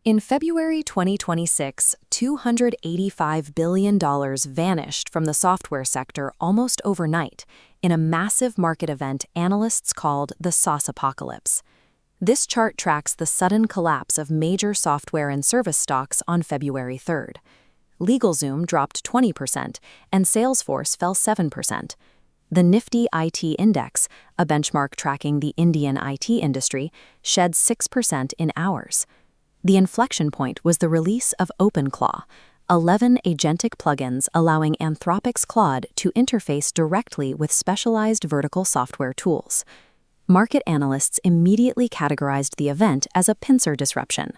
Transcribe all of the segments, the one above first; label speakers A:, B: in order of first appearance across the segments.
A: In February 2026, $285 billion vanished from the software sector almost overnight in a massive market event analysts called the SaaSpocalypse. This chart tracks the sudden collapse of major software and service stocks on February 3rd. LegalZoom dropped 20% and Salesforce fell 7%. The Nifty IT Index, a benchmark tracking the Indian IT industry, shed 6% in hours. The inflection point was the release of OpenClaw, 11 agentic plugins allowing Anthropic's Claude to interface directly with specialized vertical software tools. Market analysts immediately categorized the event as a pincer disruption.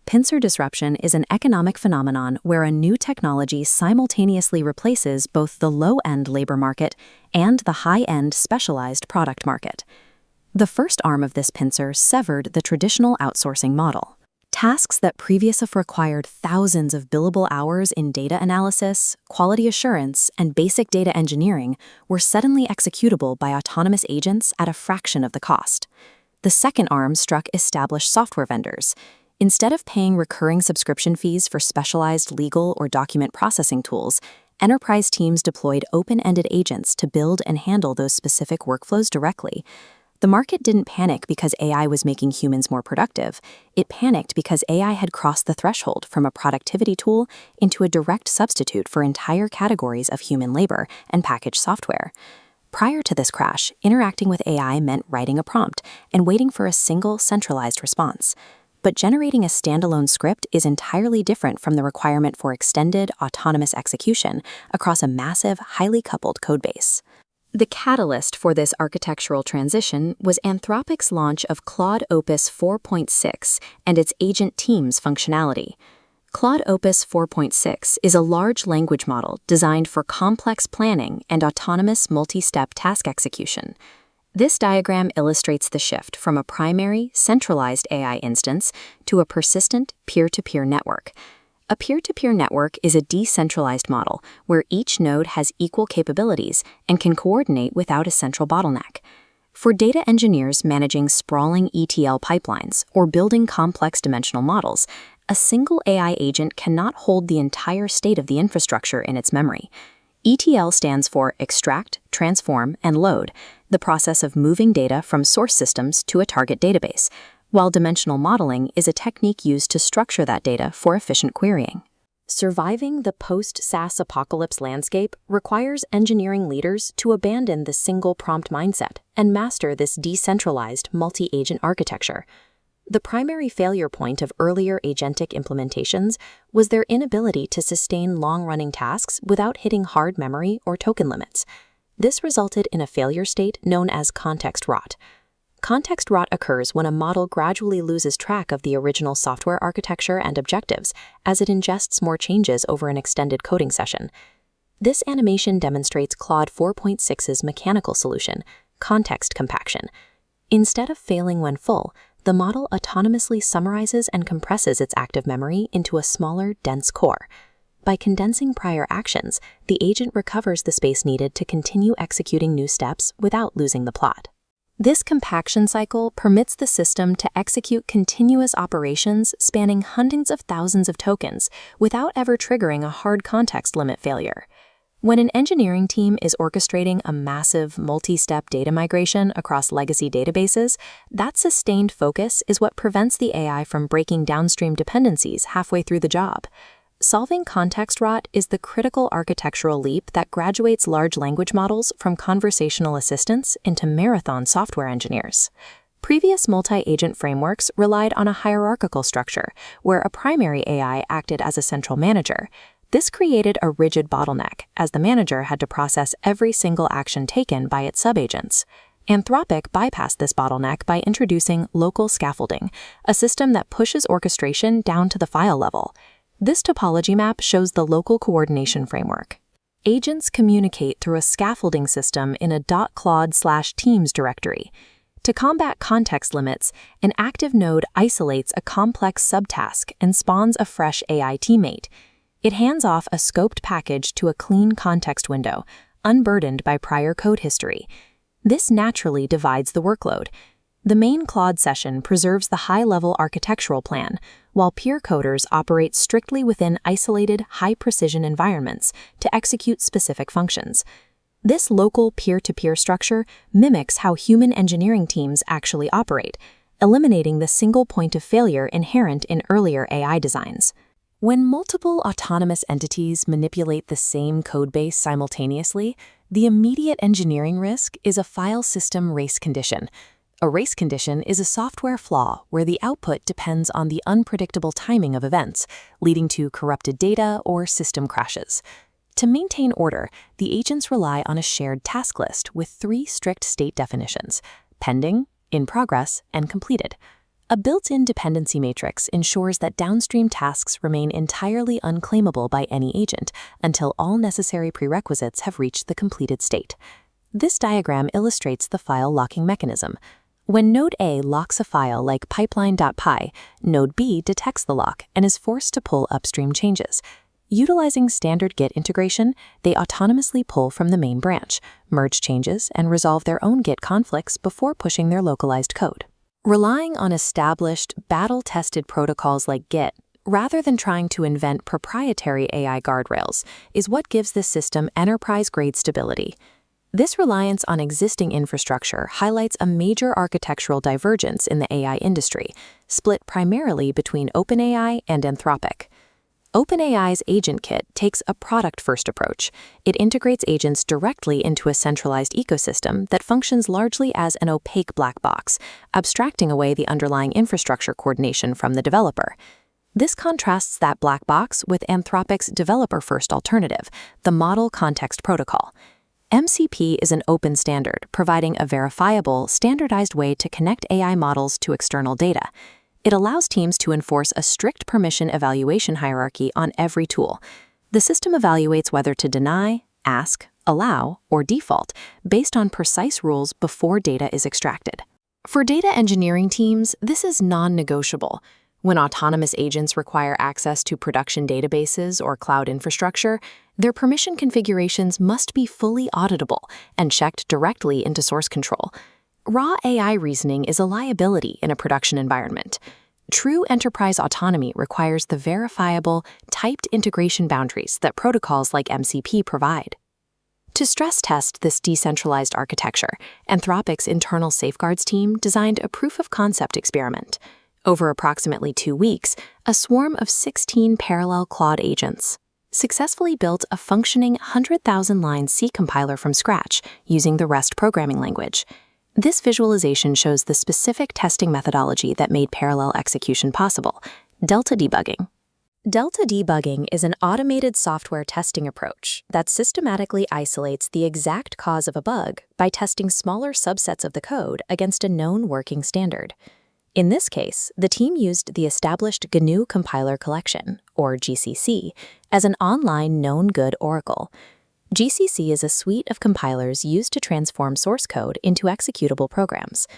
A: Pincer disruption is an economic phenomenon where a new technology simultaneously replaces both the low-end labor market and the high-end specialized product market. The first arm of this pincer severed the traditional outsourcing model. Tasks that previously required thousands of billable hours in data analysis, quality assurance, and basic data engineering were suddenly executable by autonomous agents at a fraction of the cost. The second arm struck established software vendors. Instead of paying recurring subscription fees for specialized legal or document processing tools, enterprise teams deployed open-ended agents to build and handle those specific workflows directly. The market didn't panic because AI was making humans more productive. It panicked because AI had crossed the threshold from a productivity tool into a direct substitute for entire categories of human labor and packaged software. Prior to this crash, interacting with AI meant writing a prompt and waiting for a single centralized response. But generating a standalone script is entirely different from the requirement for extended, autonomous execution across a massive, highly coupled codebase. The catalyst for this architectural transition was Anthropic's launch of Claude Opus 4.6 and its agent teams functionality. Claude Opus 4.6 is a large language model designed for complex planning and autonomous multi-step task execution. This diagram illustrates the shift from a primary, centralized AI instance to a persistent, peer-to-peer network. A peer-to-peer network is a decentralized model where each node has equal capabilities and can coordinate without a central bottleneck. For data engineers managing sprawling ETL pipelines or building complex dimensional models, a single AI agent cannot hold the entire state of the infrastructure in its memory. ETL stands for extract, transform, and load, the process of moving data from source systems to a target database, while dimensional modeling is a technique used to structure that data for efficient querying. Surviving the post-SaaSpocalypse landscape requires engineering leaders to abandon the single prompt mindset and master this decentralized multi-agent architecture. The primary failure point of earlier agentic implementations was their inability to sustain long-running tasks without hitting hard memory or token limits. This resulted in a failure state known as context rot. Context rot occurs when a model gradually loses track of the original software architecture and objectives as it ingests more changes over an extended coding session. This animation demonstrates Claude 4.6's mechanical solution, context compaction. Instead of failing when full, the model autonomously summarizes and compresses its active memory into a smaller, dense core. By condensing prior actions, the agent recovers the space needed to continue executing new steps without losing the plot. This compaction cycle permits the system to execute continuous operations spanning hundreds of thousands of tokens without ever triggering a hard context limit failure. When an engineering team is orchestrating a massive multi-step data migration across legacy databases, that sustained focus is what prevents the AI from breaking downstream dependencies halfway through the job. Solving context rot is the critical architectural leap that graduates large language models from conversational assistants into marathon software engineers. Previous multi-agent frameworks relied on a hierarchical structure, where a primary AI acted as a central manager. This created a rigid bottleneck, as the manager had to process every single action taken by its subagents. Anthropic bypassed this bottleneck by introducing local scaffolding, a system that pushes orchestration down to the file level. This topology map shows the local coordination framework. Agents communicate through a scaffolding system in a .claude/teams directory. To combat context limits, an active node isolates a complex subtask and spawns a fresh AI teammate. It hands off a scoped package to a clean context window, unburdened by prior code history. This naturally divides the workload. The main Claude session preserves the high-level architectural plan, while peer coders operate strictly within isolated, high-precision environments to execute specific functions. This local peer-to-peer structure mimics how human engineering teams actually operate, eliminating the single point of failure inherent in earlier AI designs. When multiple autonomous entities manipulate the same codebase simultaneously, the immediate engineering risk is a file system race condition. A race condition is a software flaw where the output depends on the unpredictable timing of events, leading to corrupted data or system crashes. To maintain order, the agents rely on a shared task list with 3 strict state definitions: pending, in progress, and completed. A built-in dependency matrix ensures that downstream tasks remain entirely unclaimable by any agent until all necessary prerequisites have reached the completed state. This diagram illustrates the file locking mechanism. When Node A locks a file like pipeline.py, Node B detects the lock and is forced to pull upstream changes. Utilizing standard Git integration, they autonomously pull from the main branch, merge changes, and resolve their own Git conflicts before pushing their localized code. Relying on established, battle-tested protocols like Git, rather than trying to invent proprietary AI guardrails, is what gives this system enterprise-grade stability. This reliance on existing infrastructure highlights a major architectural divergence in the AI industry, split primarily between OpenAI and Anthropic. OpenAI's Agent Kit takes a product-first approach. It integrates agents directly into a centralized ecosystem that functions largely as an opaque black box, abstracting away the underlying infrastructure coordination from the developer. This contrasts that black box with Anthropic's developer-first alternative, the Model Context Protocol. MCP is an open standard, providing a verifiable, standardized way to connect AI models to external data. It allows teams to enforce a strict permission evaluation hierarchy on every tool. The system evaluates whether to deny, ask, allow, or default based on precise rules before data is extracted. For data engineering teams, this is non-negotiable. When autonomous agents require access to production databases or cloud infrastructure, their permission configurations must be fully auditable and checked directly into source control. Raw AI reasoning is a liability in a production environment. True enterprise autonomy requires the verifiable, typed integration boundaries that protocols like MCP provide. To stress test this decentralized architecture, Anthropic's internal safeguards team designed a proof-of-concept experiment. Over approximately 2 weeks, a swarm of 16 parallel Claude agents successfully built a functioning 100,000-line C compiler from scratch using the REST programming language. This visualization shows the specific testing methodology that made parallel execution possible: delta debugging. Delta debugging is an automated software testing approach that systematically isolates the exact cause of a bug by testing smaller subsets of the code against a known working standard. In this case, the team used the established GNU Compiler Collection, or GCC, as an online known good oracle. GCC is a suite of compilers used to transform source code into executable programs.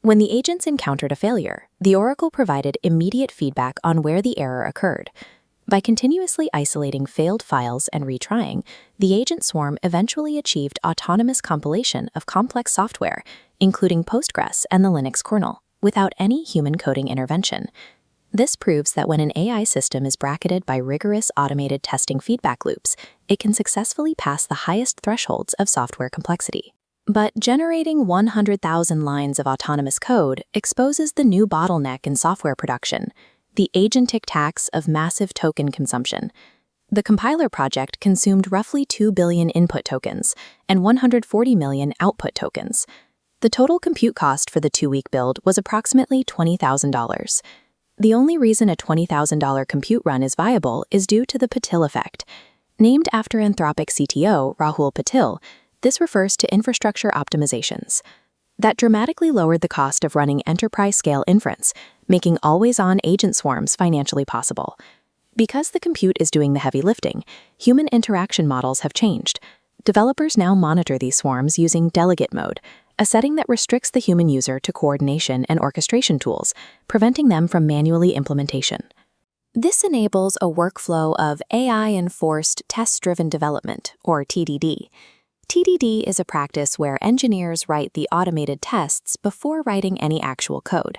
A: When the agents encountered a failure, the oracle provided immediate feedback on where the error occurred. By continuously isolating failed files and retrying, the agent swarm eventually achieved autonomous compilation of complex software, including Postgres and the Linux kernel, without any human coding intervention. This proves that when an AI system is bracketed by rigorous automated testing feedback loops, it can successfully pass the highest thresholds of software complexity. But generating 100,000 lines of autonomous code exposes the new bottleneck in software production: the agentic tax of massive token consumption. The compiler project consumed roughly 2 billion input tokens and 140 million output tokens. The total compute cost for the 2-week build was approximately $20,000. The only reason a $20,000 compute run is viable is due to the Patil effect. Named after Anthropic CTO Rahul Patil, this refers to infrastructure optimizations that dramatically lowered the cost of running enterprise-scale inference, making always-on agent swarms financially possible. Because the compute is doing the heavy lifting, human interaction models have changed. Developers now monitor these swarms using delegate mode, a setting that restricts the human user to coordination and orchestration tools, preventing them from manually implementation. This enables a workflow of AI-enforced test-driven development, or TDD. TDD is a practice where engineers write the automated tests before writing any actual code.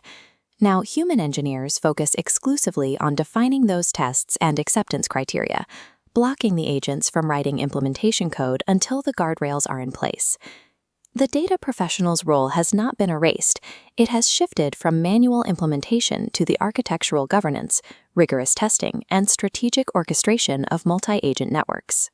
A: Now, human engineers focus exclusively on defining those tests and acceptance criteria, blocking the agents from writing implementation code until the guardrails are in place. The data professional's role has not been erased. It has shifted from manual implementation to the architectural governance, rigorous testing, and strategic orchestration of multi-agent networks.